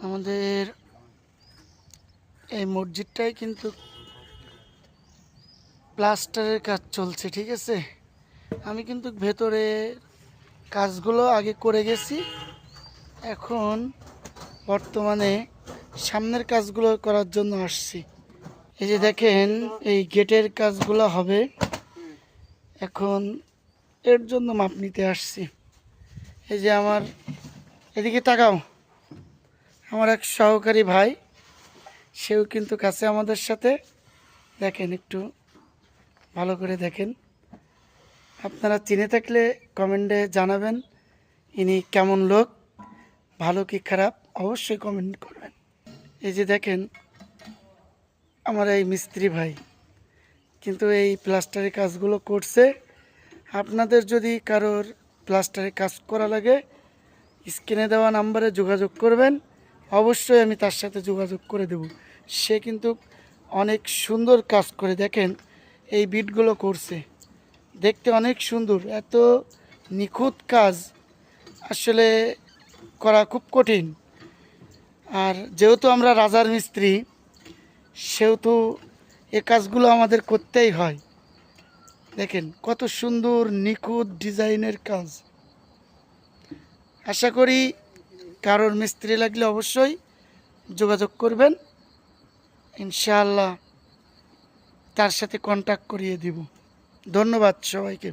আমাদের এই মসজিদটাই কিন্তু প্লাস্টারের কাজ চলছে, ঠিক আছে। আমি কিন্তু ভেতরে কাজগুলো আগে করে গেছি, এখন বর্তমানে সামনের কাজগুলো করার জন্য আসছি। এই যে দেখেন, এই গেটের কাজগুলো হবে, এখন এর জন্য মাপ নিতে আসছি। এই যে আমার এদিকে তাকাও, আমার এক সহকারী ভাই, সেও কিন্তু কাছে আমাদের সাথে। দেখেন, একটু ভালো করে দেখেন। আপনারা চিনে থাকলে কমেন্টে জানাবেন ইনি কেমন লোক, ভালো কি খারাপ অবশ্যই কমেন্ট করবেন। এই যে দেখেন, আমার এই মিস্ত্রি ভাই কিন্তু এই প্লাস্টারের কাজগুলো করছে। আপনাদের যদি কারোর প্লাস্টারের কাজ করা লাগে, স্ক্রিনে দেওয়া নাম্বারে যোগাযোগ করবেন, অবশ্যই আমি তার সাথে যোগাযোগ করে দেব। সে কিন্তু অনেক সুন্দর কাজ করে, দেখেন এই বিটগুলো করছে, দেখতে অনেক সুন্দর। এত নিখুঁত কাজ আসলে করা খুব কঠিন। আর যেহেতু আমরা রাজার মিস্ত্রি, সেহেতু এ কাজগুলো আমাদের করতেই হয়। দেখেন কত সুন্দর নিখুঁত ডিজাইনের কাজ। আশা করি কারোর মিস্ত্রি লাগলে অবশ্যই যোগাযোগ করবেন, ইনশাআল্লাহ তার সাথে কন্ট্যাক্ট করিয়ে দিব। ধন্যবাদ সবাইকে।